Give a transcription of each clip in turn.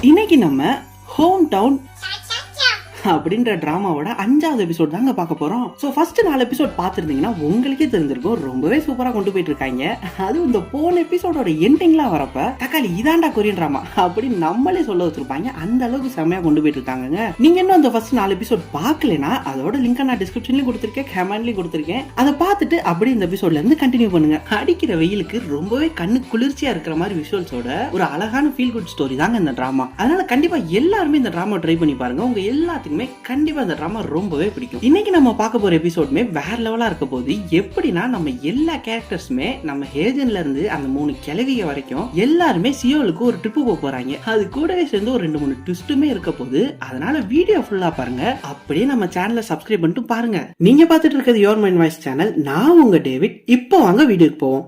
இன்னைக்கு நம்ம home town அப்படின்ற டிராமாவோட 5வது எபிசோட் தாங்க பார்க்க போறோம். சோ ஃபர்ஸ்ட் 4 எபிசோட் பார்த்திருந்தீங்கன்னா உங்களுக்கே தெரிஞ்சிருக்கும், ரொம்பவே சூப்பரா கொண்டு போயிட்டு இருக்காங்க. அது இந்த போன எபிசோடோட எண்டிங்லாம் வரப்ப தக்காளி இதாண்டா கொரியன் டிராமா அப்படின்னு நம்மளே சொல்ல வச்சிருப்பாங்க. அந்த அளவுக்கு செமையா கொண்டு போயிட்டு இருக்காங்க. நீங்க இன்னும் அந்த ஃபர்ஸ்ட் 4 எபிசோட் பார்க்கலனா அதோட லிங்க் நான் டிஸ்கிரிப்ஷன்லயும் கொடுத்திருக்கேன், கமெண்ட்லயும் கொடுத்திருக்கேன். அதை பார்த்துட்டு அப்படியே இந்த எபிசோட்ல இருந்து கண்டினியூ பண்ணுங்க. அடிக்கிற வெயிலுக்கு ரொம்பவே கண்ணு குளிர்ச்சியா இருக்கிற மாதிரி விஷுவல்ஸோட ஒரு அழகான ஃபீல் குட் ஸ்டோரி தாங்க இந்த டிராமா. அதனால கண்டிப்பா எல்லாருமே இந்த டிராமா ட்ரை பண்ணி பாருங்க. உங்க எல்லாத்துக்குமே கண்டிப்பா இந்த டிராமா ரொம்பவே பிடிக்கும். இன்னைக்கு நம்ம பார்க்க போற எபிசோடுமே வேற லெவலா இருக்க போகுது. எப்படின்னா நம்ம எல்லா கேரக்டர்ஸுமே நம்ம ஹேஜன்ல இருந்து அந்த 3 கிழவிக வரைக்கும் எல்லாருமே சியோலுக்கு ஒரு ட்ரிப்பு போக போறாங்க. அது கூடவே சேர்ந்து ஒரு 2-3 ட்விஸ்ட்டுமே இருக்க போகுது. அதனால வீடியோ ஃபுல்லா பாருங்க. அப்படியே நம்ம சேனலை சப்ஸ்கிரைப் பண்ணிட்டு பாருங்க. நீங்க பார்த்துட்டு இருக்கிறது யுவர் மைண்ட் வாய்ஸ் சேனல். நான் உங்க டேவிட். இப்போ வாங்க வீடியோக்கு போவோம்.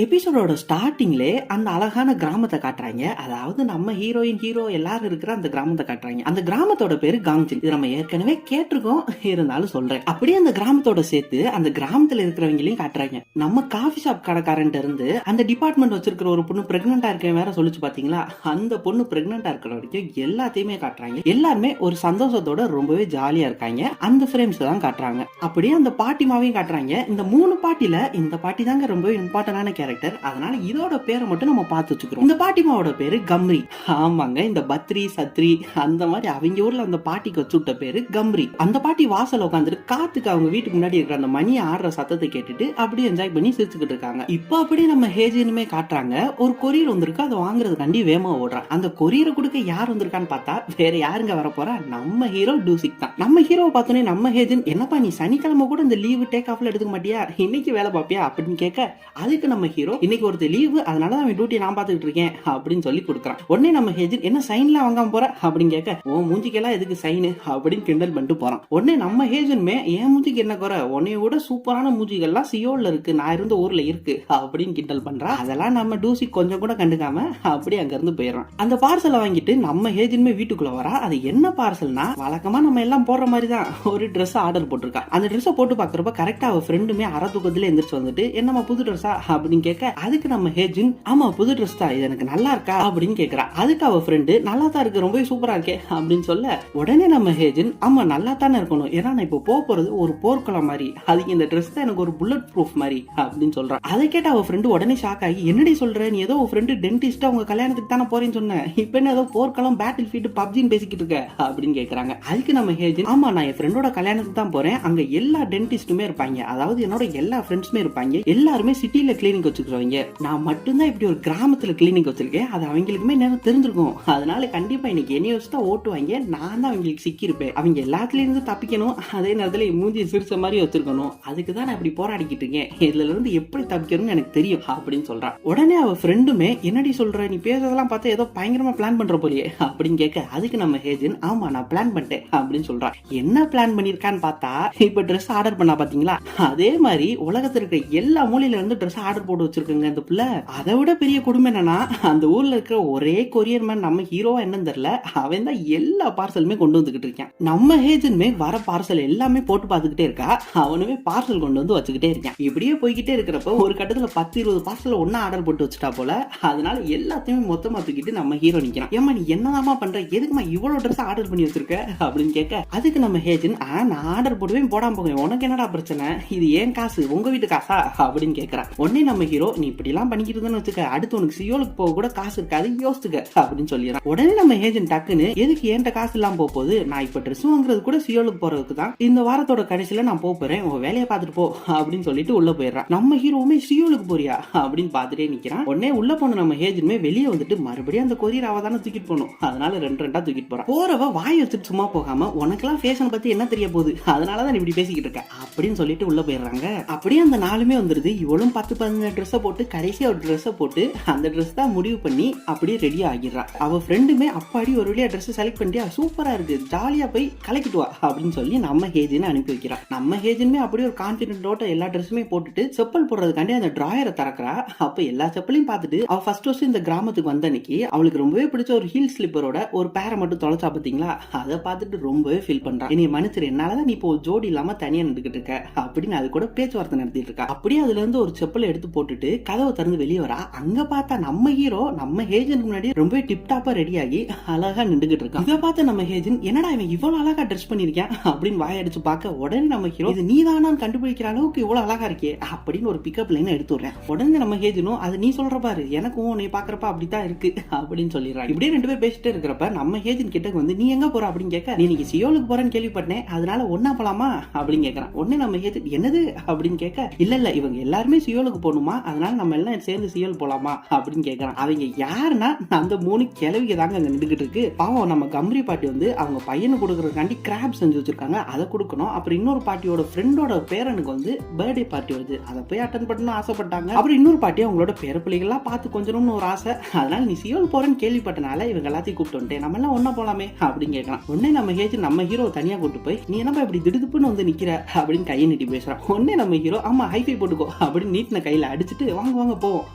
எபிசோடோட ஸ்டார்டிங்லே அந்த அழகான கிராமத்தை காட்டுறாங்க. அதாவது நம்ம ஹீரோயின் ஹீரோ எல்லாரும் இருக்கிற அந்த கிராமத்தை காட்டுறாங்க. அந்த கிராமத்தோட பேரு காங்ஜின். இது நம்ம ஏற்கனவே கேட்டிருக்கோம், இருந்தாலும் சொல்றேன். அப்படியே அந்த கிராமத்தோட சேர்த்து அந்த கிராமத்துல இருக்கிறவங்களையும் காட்டுறாங்க. நம்ம காஃபி ஷாப் கடைக்காரன் இருந்து அந்த டிபார்ட்மெண்ட் வச்சிருக்கிற ஒரு பொண்ணு பிரெக்னெண்டா இருக்கேன் வேற சொல்லிச்சு பாத்தீங்களா, அந்த பொண்ணு பிரெக்னெண்டா இருக்கிற வரைக்கும் எல்லாத்தையுமே காட்டுறாங்க. எல்லாருமே ஒரு சந்தோஷத்தோட ரொம்பவே ஜாலியா இருக்காங்க. அந்த ஃப்ரேம்ஸ் தான் காட்டுறாங்க. அப்படியே அந்த பாட்டிமாவையும் காட்டுறாங்க. இந்த 3 பாட்டில இந்த பாட்டி தாங்க ரொம்பவே இம்பார்ட்டன்டான கேரக்டர். அதனால இதோட பேரை மட்டும் நம்ம பார்த்து வச்சுக்கிறோம். இந்த பாட்டிமாவோட பேரு கம்ரி. ஆமாங்க, இந்த பத்ரி சத்ரி அந்த மாதிரி அவங்க ஊர்ல அந்த பாட்டிக்கு வச்சுட்ட பேரு கம்ரி. அந்த பாட்டி வாசல் உட்காந்துட்டு காத்துக்கு அவங்க வீட்டுக்கு முன்னாடி இருக்கிற அந்த மணி ஆடுற சத்தத்தை கேட்டுட்டு அப்படியே என்ஜாய் பண்ணி சிரிச்சுக்கிட்டு இருக்காங்க. இப்போ அப்படியே நம்ம ஹேஜனுமே காட்டுறாங்க. ஒரு கொரியர் வந்திருக்கு, அதை வாங்குறதுக்காண்டி வேமா ஓடுறான். அந்த கொரியரை கொடுக்க யார் வந்திருக்கான்னு பார்த்தா வேற யாருங்க வர போறா, நம்ம ஹீரோ டூசிக் தான். நம்ம ஹீரோவை பார்த்தோன்னே நம்ம ஹேஜன், என்னப்பா நீ சனிக்கிழமை கூட இந்த லீவு டேக் ஆஃப்ல எடுத்துக்க மாட்டியா, இன்னைக்கு வேலை பாப்பியா அப்படின்னு கேட்க, அதுக்கு நம்ம ஹீரோ இன்னைக்கு ஒருத்தர் லீவு, அதனால அவன் டியூட்டி நான் பாத்துக்கிட்டு இருக்கேன் அப்படின்னு சொல்லி கொடுக்குறான். உடனே நம்ம ஹேஜன், என்ன சைன்லாம் வாங்காம போற அப்படின்னு கேட்க, ஓ மூஞ்சிக்கெல்லாம் எதுக்கு சைனு அப்படின்னு கிண்டல் பண்ணிட்டு போறான். உடனே நம்ம ஹேஜனுமே, என் மூஞ்சிக்கு என்ன குறை, உன்னைய விட சூப்பரான மூஞ்சிகள்லாம் சியோல்ல இருக்கு, நான் இருந்த ஊர்ல இருக்கு அப்படின்னு கிண்டல் பண்றான். அதெல்லாம் நம்ம டூசி கொஞ்சம் கூட கண்டுக்காம அப்படியே அங்க இருந்து போயிடறான். அந்த பார்சலை வாங்கிட்டு நம்ம ஹேஜனுமே வீட்டுக்குள்ள வரா. அது என்ன பார்சல்னா, வழக்கமா நம்ம எல்லாம் போடுற மாதிரி தான் ஒரு ட்ரெஸ் ஆர்டர் போட்டிருக்கா. அந்த ட்ரெஸ் போட்டு பாக்குறப்ப கரெக்டா அவ ஃப்ரெண்டுமே அரை தூக்கத்துல எந்திரிச்சு வந்துட்டு, என்னமா புது ட்ரெஸ்ஸா அப்படின்னு கேட்க, அதுக்கு நம்ம ஹேஜின், ஆமா புது ட்ரெஸ் தான், இது எனக்கு நல்லா இருக்கா அப்படின்னு கேக்குறா. அதுக்கு அவ ஃப்ரெண்டு, நல்லா தான் இருக்கு, ரொம்ப சூப்பரா இருக்கே அப்படின்னு சொல்ல, உடனே நம்ம ஹேஜின், ஆமா நல்லா தானே இருக்கணும், ஏன்னா நான் இப்போ போறது ஒரு போர்க்குளம் மாதிரி, அதுக்கு இந்த ட்ரெஸ் தான் எனக்கு ஒரு புல்லட் ப்ரூஃப் மாதிரி அப்படின்னு சொல்றான். அதை கேட்ட அவ ஃப்ரெண்டு உடனே ஷாக் ஆகி, என்னடி சொல்ற, நீ ஏதோ உன் ஃப்ரெண்டு டென்டிஸ்ட் அவங்க கல்யாணத்துக்கு தானே போறேன்னு சொன்ன, இப்ப என்ன ஏதோ போர்க்களம் பேட்டில் ஃபீல்ட் பப்ஜின்னு பேசிக்கிட்டு இருக்க அப்படின்னு கேக்குறாங்க. அதுக்கு நம்ம ஹேஜின், ஆமா நான் என் ஃப்ரெண்டோட கல்யாணத்துக்கு தான் போறேன், அங்க எல்லா டென்டிஸ்டுமே இருப்பாங்க, அதாவது என்னோட எல்லா ஃப்ரெண்ட்ஸுமே இருப்பாங்க, எல்லாருமே சிட்டில கிளினிக் வச்சுக்கிறவங்க, நான் மட்டும்தான் இப்படி ஒரு கிராமத்துல கிளினிக் வச்சிருக்கேன், அது அவங்களுக்குமே நேரம் தெரிஞ்சிருக்கும், அதனால கண்டிப்பா இன்னைக்கு என்னைய வச்சு தான் ஓட்டுவாங்க, நான் தான் அவங்களுக்கு சிக்கியிருப்பேன், அவங்க எல்லாத்துலயும் இருந்து தப்பிக்கணும், அதே நேரத்துல மூஞ்சி சிரிச்ச மாதிரி வச்சிருக்கணும், அதுக்கு தான் நான் இப்படி போராடிக்கிட்டு இருக்கேன், இதுல இருந்து எப்படி தப்பிக்கணும்னு எனக்கு தெரியும் அப்படின்னு சொல்றான். உடனே அவ ஃப்ரெண்டுமே, என்னடி சொல்ற, நீ பேசுறதெல்லாம் பார்த்தா ஏதோ பயங்கரமா பிளான் பண்ற போலியே அப்படின்னு கேட்க, அதுக்கு நம்ம ஹேஜன், ஆமா நான் பிளான் பண்ணிட்டேன் அப்படின்னு சொல்றான். என்ன பிளான் பண்ணிருக்கான்னு பார்த்தா, இப்ப ட்ரெஸ் ஆர்டர் பண்ணா பாத்தீங்களா, அதே மாதிரி உலகத்துல இருக்க எல்லா மூலையில இருந்து ட்ரெஸ் ஆர்டர் போட்டு வச்சிருக்குங்க இந்த பிள்ளை. அதை விட பெரிய கொடுமை என்னன்னா, அந்த ஊர்ல இருக்கிற ஒரே கொரியர் மேன் நம்ம ஹீரோவா என்னன்னு தெரியல, அவன் தான் எல்லா பார்சலுமே கொண்டு வந்துகிட்டு இருக்கான். நம்ம ஹேஜனுமே வர பார்சல் எல்லாமே போட்டு பார்த்துக்கிட்டே இருக்கா, அவனுமே பார்சல் கொண்டு வந்து வச்சுக்கிட்டே இருக்கான். இப்படியே போய்கிட்டே இருக்கிறப்ப ஒரு கட்டத்துல 10-20 பார்சல் ஒன்னா ஆர்டர் போட்டு வச்சுட்டா போல, அதனால எல்லாத்தையுமே மொத்தமா தூக்கிட்டு நம்ம ஹீரோ நிக்கிறான். ஏமா நீ என்னதாமா பண்ற, எதுக்குமா இவ்வளவு ட்ரெஸ் ஆர்டர் பண்ணி வச்சிருக்க அப்படின்னு கேட்க, அதுக்கு நம்ம ஹேஜன், நான் ஆர்டர் போடுவேன் போடாம போவேன், உனக்கு என்னடா பிரச்சனை, இது ஏன் காசு உங்க வீட்டு காசா அப்படின்னு கேட்கறான். உடனே நம்ம ஹீரோ, நீ இப்படி எல்லாம் பண்ணிக்கிட்டு வச்சுக்க, அடுத்து உனக்கு சியோலுக்கு போக கூட காசு இருக்காது, யோசிச்சுக்க அப்படின்னு சொல்லிடுறான். உடனே நம்ம ஏஜென்ட் டக்குன்னு, எதுக்கு ஏன்ட்ட காசு இல்லாம போகுது, நான் இப்ப ட்ரெஸ் வாங்குறது கூட சியோலுக்கு போறதுக்கு தான், இந்த வாரத்தோட கடைசியில நான் போறேன், உங்க வேலையை பார்த்துட்டு போ அப்படின்னு சொல்லிட்டு உள்ள போயிடுறான். நம்ம ஹீரோவுமே சியோலுக்கு போறியா அப்படின்னு பார்த்துட்டே நிக்கிறான். உடனே உள்ள போன நம்ம ஏஜென்ட்மே வெளியே வந்துட்டு, மறுபடியும் அந்த கொரியர் அவ தானே தூக்கிட்டு போகணும், அதனால 2 தூக்கிட்டு போறான். போறவ வாய் வச்சுட்டு சும்மா போகாம, உனக்கெல்லாம் ஃபேஷன் பத்தி என்ன தெரிய போகுது, அதனாலதான் இப்படி பேசிக்கிட்டு இருக்க அப்படின்னு சொல்லிட்டு உள்ள போயிடுறாங்க. அப்படியே அந்த 4மே வந்துருது. இவளும் 10-15 ட்ரெஸ் போட்டு கடைசியா ஒரு ட்ரெஸ் போட்டு அந்த ட்ரெஸ் தான் முடிவு பண்ணி அப்படியே ரெடி ஆகிடுறா. அவ ஃப்ரெண்டுமே, அப்பாடி ஒரு வழியா ட்ரெஸ் செலக்ட் பண்ணியா, சூப்பரா இருக்கு, ஜாலியா போய் கலக்கிட்டு வா அப்படின்னு சொல்லி நம்ம ஹேஜன் அனுப்பி வைக்கிறா. நம்ம ஹேஜனுமே அப்படியே ஒரு கான்பிடென்ட்டோட எல்லா ட்ரெஸ்ஸுமே போட்டுட்டு செப்பல் போடுறதுக்காண்டி அந்த டிராயரை திறக்கிறா. அப்ப எல்லா செப்பலையும் பார்த்துட்டு அவ ஃபர்ஸ்ட் இந்த கிராமத்துக்கு வந்த அன்னைக்கு அவளுக்கு ரொம்பவே பிடிச்ச ஒரு ஹீல் ஸ்லிப்பரோட ஒரு பேரை மட்டும் தொலைச்சா பாத்தீங்களா, அதை பார்த்துட்டு ரொம்பவே ஃபீல் பண்றா. இனி மனுஷர் என்னாலதான் நீ இப்போ ஜோடி இல்லாம தனியா நின்றுகிட்டு இருக்க அப்படின்னு அது கூட பேச்சுவார்த்தை நடத்திட்டு இருக்கா. அப்படியே அதுல இருந்து ஒரு செப்பலை எடுத்து போட்டு போட்டுட்டு கதவை திறந்து வெளியே வரா. அங்க பார்த்தா நம்ம ஹீரோ நம்ம ஏஜென்ட் முன்னாடி ரொம்ப டிப் டாப்பா ரெடி ஆகி அழகா நின்றுகிட்டு இருக்கான். இதை பார்த்து நம்ம ஏஜென்ட் என்னடா இவன் இவ்வளவு அழகா ட்ரெஸ் பண்ணிருக்கேன் அப்படின்னு வாயடிச்சு பார்க்க உடனே நம்ம ஹீரோ இது நீதானான்னு கண்டுபிடிக்கிற அளவுக்கு இவ்வளவு அழகா இருக்கே அப்படின்னு ஒரு பிக்கப் லைன் எடுத்து விடுறேன். உடனே நம்ம ஏஜென்டும் அது நீ சொல்ற பாரு எனக்கும் நீ பாக்குறப்ப அப்படித்தான் இருக்கு அப்படின்னு சொல்லிடுறாங்க. இப்படியே ரெண்டு பேர் பேசிட்டே இருக்கிறப்ப நம்ம ஏஜென்ட் கிட்ட வந்து நீ எங்க போற அப்படின்னு கேட்க நீ இன்னைக்கு சியோலுக்கு போறேன்னு கேள்விப்பட்டேன் அதனால ஒன்னா போலாமா அப்படின்னு கேட்கறான். உடனே நம்ம ஏஜென்ட் என்னது அப்படின்னு கேட்க இல்ல இவங்க எல்லாருமே சியோலுக்கு போகணுமா அதனால நம்ம எல்லாம் சேர்ந்து சியோல் போலாமா அப்படின்னு கேட்கறான். அவங்க யாருன்னா அந்த 3 கிழவிக தாங்க அங்க நின்றுகிட்டு இருக்கு. பாவம் நம்ம கம்ரி பாட்டி வந்து அவங்க பையனு கொடுக்கறதுக்காண்டி கிராப் செஞ்சு வச்சிருக்காங்க அதை கொடுக்கணும். அப்புறம் இன்னொரு பாட்டியோட ஃப்ரெண்டோட பேரனுக்கு வந்து பர்த்டே பார்ட்டி வருது அதை போய் அட்டன் பண்ணணும் ஆசைப்பட்டாங்க. அப்புறம் இன்னொரு பாட்டி அவங்களோட பேர பிள்ளைகள்லாம் பார்த்து கொஞ்சம்னு ஒரு ஆசை அதனால நீ சியோல் போறேன்னு கேள்விப்பட்டனால இவங்க எல்லாத்தையும் கூப்பிட்டு வந்துட்டேன் நம்ம எல்லாம் ஒன்னா போலாமே அப்படின்னு கேட்கலாம். உடனே நம்ம ஏஜென்ட் நம்ம ஹீரோ தனியா கூட்டு போய் நீ என்னப்பா இப்படி திடுதுப்புன்னு வந்து நிக்கிற அப்படின்னு கையை நீட்டி பேசுறான். உடனே நம்ம ஹீரோ ஆமா ஹைஃபை போட்டுக்கோ அப்படின்னு நீட்டின கையில அடிச்சுட்டு வாங்க போவோம்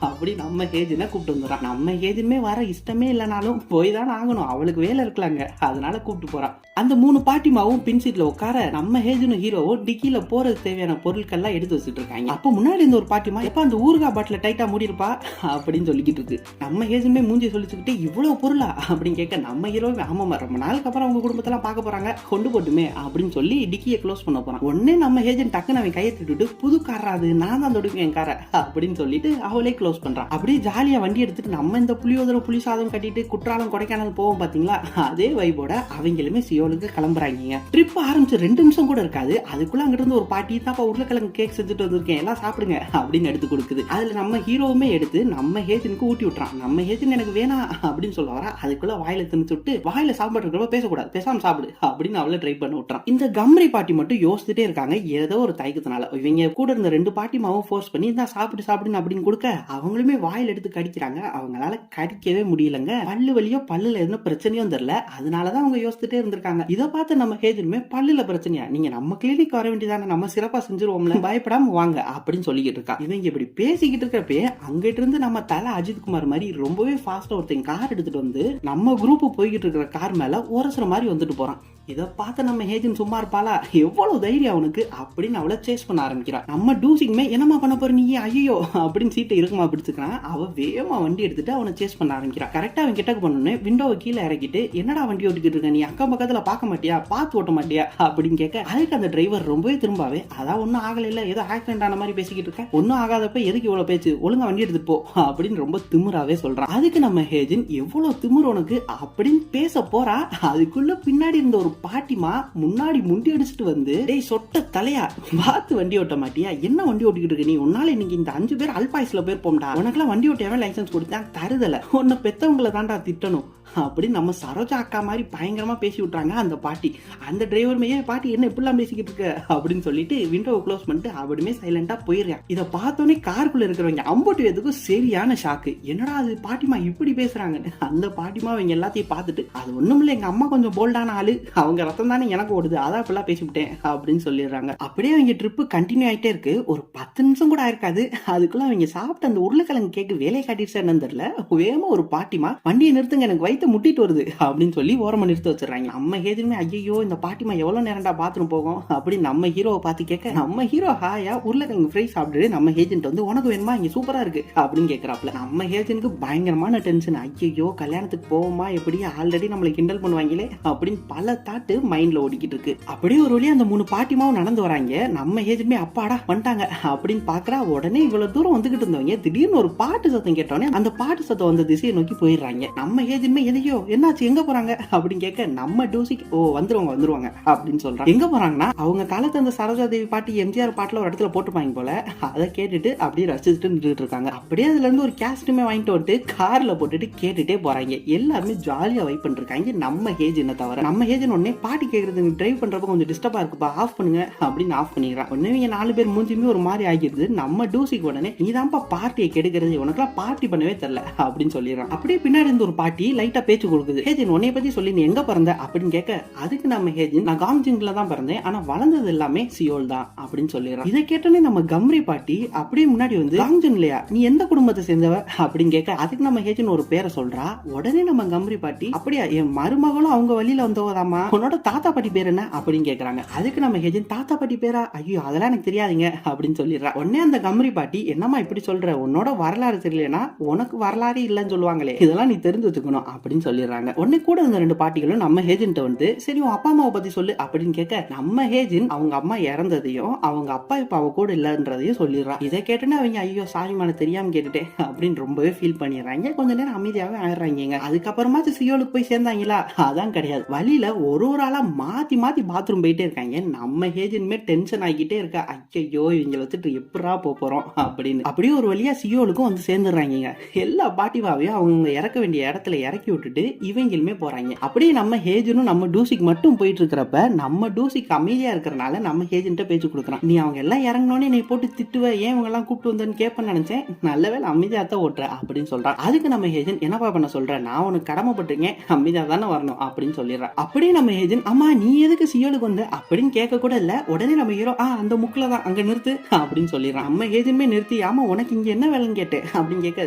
அப்படி நம்ம ஏஜென்ட் கூப்பிட்டு வந்துடுறான். நம்ம ஏஜென்ட்மே வர இஷ்டமே இல்லைனாலும் போய் தான் ஆகணும் அவளுக்கு வேலை இருக்கலாங்க அதனால கூப்பிட்டு போறான். அந்த 3 பாட்டிமாவும் பின் சீட்ல உட்கார நம்ம ஏஜென்ட் ஹீரோவும் டிக்கில போறது தேவையான பொருட்கள்லாம் எடுத்து வச்சுட்டு இருக்காங்க. அப்ப முன்னாடி இருந்த ஒரு பாட்டிமா எப்ப அந்த ஊர்கா பாட்டில டைட்டா மூடிருப்பா அப்படின்னு சொல்லிக்கிட்டு இருக்கு. நம்ம ஏஜென்ட்மே மூஞ்சி சொல்லிச்சுக்கிட்டு இவ்வளவு பொருளா அப்படின்னு கேட்க நம்ம ஹீரோவே ஆமாமா ரொம்ப நாளுக்கு அப்புறம் அவங்க குடும்பத்தெல்லாம் பார்க்க போறாங்க கொண்டு போட்டுமே அப்படின்னு சொல்லி டிக்கியை க்ளோஸ் பண்ண போறான். உடனே நம்ம ஏஜென்ட் டக்குன்னு அவன் கையை திட்டுட்டு புது காராது நான் தான் தொடுவேன் என் காரை அப்படின்னு சொல்லிட்டு அவளே க்ளோஸ் பண்றான். அப்படியே ஜாலியா வண்டி எடுத்துட்டு நம்ம இந்த புளியோதரை புளி சாதம் கட்டிட்டு குற்றாலம் கொடைக்கானல் போவோம் பாத்தீங்களா அதே வைபோட அவங்களுமே சியோலுக்கு கிளம்புறாங்க. ட்ரிப் ஆரம்பிச்சு 2 நிமிஷம் கூட இருக்காது அதுக்குள்ள அங்கிட்டு இருந்து ஒரு பாட்டி தாப்பா உருளைக்கிழங்கு கேக் செஞ்சுட்டு வந்திருக்கேன் எல்லாம் சாப்பிடுங்க அப்படின்னு எடுத்து கொடுக்குது. அதுல நம்ம ஹீரோவுமே எடுத்து நம்ம ஏஜென்ட்க்கு ஊட்டி விட்டுறான். நம்ம ஏஜென்ட் எனக்கு வேணாம் அப்படின்னு சொல்ல வர அதுக்குள்ள வாயில திணிச்சு விட்டு வாயில சாப்பாடு இருக்கிறப்ப பேசக்கூடாது பேசாம சாப்பிடு அப்படின்னு அவளை ட்ரை பண்ண விட்டுறான். இந்த கம்ரி பாட்டி மட்டும் யோசிச்சுட்டே இருக்காங்க ஏதோ ஒரு தயக்கத்தினால. இவங்க கூட இருந்த 2 பாட்டிமாவும் ஃபோர்ஸ் பண்ணி தான் சாப்பிடுன்னு அப்படின்னு கொடுக்க அவங்களுமே வாயில எடுத்து கடிக்கிறாங்க. அவங்களால கடிக்கவே முடியலங்க. பல்லு வலியோ பல்லுல எதுனா பிரச்சனையும் தெரியல அதனாலதான் அவங்க யோசிச்சுட்டே இருந்திருக்காங்க. இதை பார்த்து நம்ம ஏஜென்ட்மே பல்லுல பிரச்சனையா நீங்க நம்ம கிளினிக் வர வேண்டியதானே நம்ம சிறப்பா செஞ்சிருவோம்ல பயப்படாம வாங்க அப்படின்னு சொல்லிக்கிட்டு இருக்கா. இவங்க இப்படி பேசிக்கிட்டு இருக்கப்பே அங்கிட்டு இருந்து நம்ம தலை அஜித் குமார் மாதிரி ரொம்பவே ஃபாஸ்டா ஒருத்தன் கார் எடுத்துட்டு வந்து நம்ம குரூப் போய்கிட்டு இருக்கிற கார் மேல ஒரசுற மாதிரி வந்துட்டு போறான். இதை பார்த்து நம்ம ஏஜென்ட் சும்மா இருப்பாளா எவ்வளவு தைரியம் அவனுக்கு அப்படின்னு அவளை சேஸ் பண்ண ஆரம்பிக்கிறான். நம்ம டூசிங்குமே என்னமா பண்ண போற நீ ஐயோ அப்படின்னு சீட்டை இருக்குமா பிடிச்சுக்கிறான். அவ வேகமா வண்டி எடுத்துட்டு அவனை சேஸ் பண்ண ஆரம்பிக்கிறான். கரெக்டா அவன் கிட்டக்கு பண்ணு விண்டோவை கீழே இறக்கிட்டு என்னடா வண்டி ஓட்டிக்கிட்டு இருக்க நீ அக்கம் பக்கத்துல பார்க்க மாட்டியா பார்த்து ஓட்ட மாட்டியா அப்படின்னு கேட்க அதுக்கு அந்த டிரைவர் ரொம்பவே திரும்பாவே அதான் ஒன்னும் ஆகல இல்ல ஏதோ ஆக்சிடென்ட் ஆன மாதிரி பேசிக்கிட்டு இருக்க ஒன்னும் ஆகாதப்ப எதுக்கு இவ்வளவு பேச்சு ஒழுங்கா வண்டி எடுத்துட்டு போ அப்படின்னு ரொம்ப திமிராவே சொல்றான். அதுக்கு நம்ம ஏஜென்ட் எவ்வளவு திமிர் உனக்கு அப்படின்னு பேச போறா. அதுக்குள்ள பின்னாடி இருந்த ஒரு பாட்டிமா முன்னாடி முண்டி அடிச்சுட்டு வந்து டேய் சொட்ட தலையா பார்த்து வண்டி ஓட்ட மாட்டியா என்ன வண்டி ஓட்டிக்கிட்டு இருக்க நீ உன்னால இன்னைக்கு இந்த 5 பேர் அல்பாய்ஸ்ல போய் போம்டா உனக்கெல்லாம் வண்டி ஓட்டியாவே லைசன்ஸ் கொடுத்தேன் தருதல உன்னை பெத்தவங்களை தாண்டா திட்டணும் அப்படி நம்ம சரோஜா அக்கா மாதிரி பயங்கரமா பேசி விட்டுறாங்க அந்த பாட்டி. அந்த டிரைவர் பாட்டி என்ன இப்படிலாம் பேசிக்கிட்டு இருக்க அப்படின்னு சொல்லிட்டு விண்டோவை க்ளோஸ் பண்ணிட்டு அப்படியே சைலண்டா போயிடுறான். இதை பார்த்தோன்னே காருக்குள்ள இருக்கிறவங்க அம்பட்டு எதுக்கும் சரியான ஷாக்கு என்னடா அது பாட்டிமா இப்படி பேசுறாங்கன்னு. அந்த பாட்டிமா அவங்க எல்லாத்தையும் பார்த்துட்டு அது ஒண்ணும் இல்ல எங்க அம்மா கொஞ்சம் போல்டான ஆளு அவங்க ரத்தம் தானே எனக்கு ஓடுது அதான் இப்பெல்லாம் பேசிவிட்டேன் அப்படின்னு சொல்லிடுறாங்க. அப்படியே அவங்க ட்ரிப்பு கண்டினியூ ஆயிட்டே இருக்கு. ஒரு 10 நிமிஷம் கூட ஆயிருக்காது அதுக்குள்ள அவங்க சாப்பிட்டு அந்த உருளைக்கிழங்கு கேக்கு வேலையை காட்டிடுச்சு என்னன்னு தெரியல வேகமா ஒரு பாட்டிமா வண்டியை நிறுத்துங்க எனக்கு வயிற்று முட்டிட்டு வருது அப்படின்னு சொல்லி ஓரமா நிறுத்த வச்சிடறாங்க. நம்ம ஏஜென்ட்மே ஐயோ இந்த பாட்டிமா எவ்வளவு நேரம்டா பாத்ரூம் போகும் அப்படின்னு நம்ம ஹீரோவை பார்த்து கேட்க நம்ம ஹீரோ ஹாயா உருளைக்கிழங்கு ஃப்ரை சாப்பிட்டு நம்ம ஏஜென்ட் வந்து உனக்கு வேணுமா இங்க சூப்பரா இருக்கு அப்படின்னு கேட்கறாப்ல. நம்ம ஏஜென்ட்க்கு பயங்கரமான டென்ஷன் ஐயோ கல்யாணத்துக்கு போவோமா எப்படி ஆல்ரெடி நம்மளை கிண்டல் பண்ணுவாங்களே அப்படின்னு பல தாட்டு மைண்ட்ல ஓடிக்கிட்டு இருக்கு. அப்படியே ஒரு வழியா அந்த 3 பாட்டிமாவும் நடந்து வராங்க. நம்ம ஏஜென்ட்மே அப்பாடா வந்துட்டாங்க அப்படின்னு பாக்குறா. உடனே இவ்வளவு தூரம் வந்துகிட்டு இருந்தவங்க திடீர்னு ஒரு பாட்டு சத்தம் கேட்டோன்னே அந்த பாட்டு சத்தம் வந்த திசையை நோக்கி போயிடுறாங்க. நம்ம ஏஜென்ட்மே எதையோ என்னாச்சு எங்க போறாங்க அப்படின்னு கேட்க நம்ம டூசிக்கு வந்துருவாங்க அப்படின்னு சொல்றாங்க. எங்க போறாங்கன்னா அவங்க காலத்து அந்த சரோஜா தேவி பாட்டி எம்ஜிஆர் பாட்டுல ஒரு இடத்துல போட்டுப்பாங்க போல அதை கேட்டுட்டு அப்படியே ரசிச்சுட்டு நின்றுட்டு இருக்காங்க. அப்படியே அதுல இருந்து ஒரு கேஸ்டுமே வாங்கிட்டு வந்துட்டு கார்ல போட்டுட்டு கேட்டுட்டே போறாங்க. எல்லாருமே ஜாலியா வைப் பண்ணிருக்காங்க நம்ம ஏஜென்ட் தவிர. நம்ம ஏஜென்ட் உடனே பாட்டி கேக்குறது டிரைவ் பண்றப்ப கொஞ்சம் டிஸ்டர்பா இருக்குப்பா ஆஃப் பண்ணுங்க அப்படின்னு ஆஃப் பண்ணிடுறான். உடனே இவங்க 4 பேர் மூஞ்சியுமே ஒரு மாதிரி ஆகிடுது. நம்ம டூசிக்கு உடனே நீதான்ப்பா பார்ட்டியை கெடுக்கிறது உனக்குலாம் பார்ட்டி பண்ணவே தெரியல அப்படின்னு சொல்லிடுறான். அப்படியே பின்னாடி இருந்து ஒரு பாட்டி லைட்டா பேச்சு கொடுக்குது. ஹேஜின் உன்னைய பத்தி சொல்லி நீ எங்க பிறந்த அப்படின்னு கேட்க, அதுக்கு நம்ம ஹேஜின் நான் காங்ஜிங்ல தான் பிறந்தேன், ஆனா வளர்ந்தது எல்லாமே சியோல் தான் அப்படின்னு சொல்லிடுறான். இதை கேட்டோன்னே நம்ம கம்ரி பாட்டி அப்படியே முன்னாடி வந்து காங்ஜின் இல்லையா நீ எந்த குடும்பத்தை சேர்ந்தவ அப்படின்னு கேட்க, அதுக்கு நம்ம ஹேஜின் ஒரு பேரை சொல்றா. உடனே நம்ம கம்ரி பாட்டி அப்படியா என் மருமகளும் அவங்க வழியில வந்தவதாமா, உன்னோட தாத்தா பாட்டி பேர் என்ன அப்படின்னு கேக்குறாங்க. அதுக்கு நம்ம ஹேஜின் தாத்தா பாட்டி பேரா, ஐயோ அதெல்லாம் எனக்கு தெரியாதுங்க அப்படின்னு சொல்லிடுறா. உடனே அந்த கம்ரி பாட்டி என்னமா இப்படி சொல்ற, உன்னோட வரலாறு தெரியலனா உனக்கு வரலாறு இல்லன்னு சொல்லுவாங்களே, இதெல்லாம் நீ தெரிஞ்சு வச்சுக்கணும் அப்படின்னு சொல்லிடுறாங்க. உடனே கூட இந்த 2 பாட்டிகளும் நம்ம ஹேஜின் வந்து சரி உன் அப்பா அம்மாவை பத்தி சொல்லு அப்படின்னு கேட்க, நம்ம ஹேஜின் அவங்க அம்மா இறந்ததையும் அவங்க அப்பா இப்ப அவ கூட இல்லன்றதையும் சொல்லிடுறா. இதை கேட்டுன்னு அவங்க ஐயோ சாரிமான தெரியாம கேட்டுட்டேன் அப்படின்னு ரொம்பவே ஃபீல் பண்ணிடுறாங்க. கொஞ்ச நேரம் அமைதியாவே ஆயிடுறாங்க. அதுக்கப்புறமா சியோலுக்கு போய் சேர்ந்தாங்களா, அதான் கிடையாது. வழியில ஒரு ஆளா மாத்தி மாத்தி பாத்ரூம் போயிட்டே இருக்காங்க. நம்ம ஹேஜின்மே டென்ஷன் ஆகிட்டே இருக்க, ஐயோ இவங்க வச்சுட்டு எப்படா போறோம் அப்படின்னு. அப்படியே ஒரு வழியா சியோலுக்கும் வந்து சேர்ந்துடுறாங்க. எல்லா பாட்டிவாவையும் அவங்க இறக்க வேண்டிய இடத்துல இறக்கி விட்டுட்டு இவங்களுமே போறாங்க. அப்படியே நம்ம ஹேஜனும் நம்ம டூசிக்கு மட்டும் போயிட்டு இருக்கிறப்ப நம்ம டூசிக்கு அமைதியா இருக்கிறனால நம்ம ஹேஜன்ட்ட பேச்சு கொடுக்குறான். நீ அவங்க எல்லாம் இறங்கினோடனே நீ போட்டு திட்டுவ, ஏன் இவங்க எல்லாம் கூப்பிட்டு வந்தேன்னு கேட்பேன்னு நினைச்சேன், நல்லவேளை அமைதியா தான் ஓட்டுற அப்படின்னு சொல்றான். அதுக்கு நம்ம ஹேஜன் என்னப்பா பண்ண சொல்ற, நான் உனக்கு கடமைப்பட்டிருக்கேன், அமைதியா தானே வரணும் அப்படின்னு சொல்லிடுறான். அப்படியே நம்ம ஹேஜன் அம்மா நீ எதுக்கு சியோலுக்கு வந்து அப்படின்னு கேட்க கூட இல்ல. உடனே நம்ம ஹீரோ அந்த முக்குல தான் அங்க நிறுத்து அப்படின்னு சொல்லிடுறான். நம்ம ஹேஜன்மே நிறுத்தி ஆமா உனக்கு இங்க என்ன வேலைன்னு கேட்டேன் அப்படின்னு கேட்க,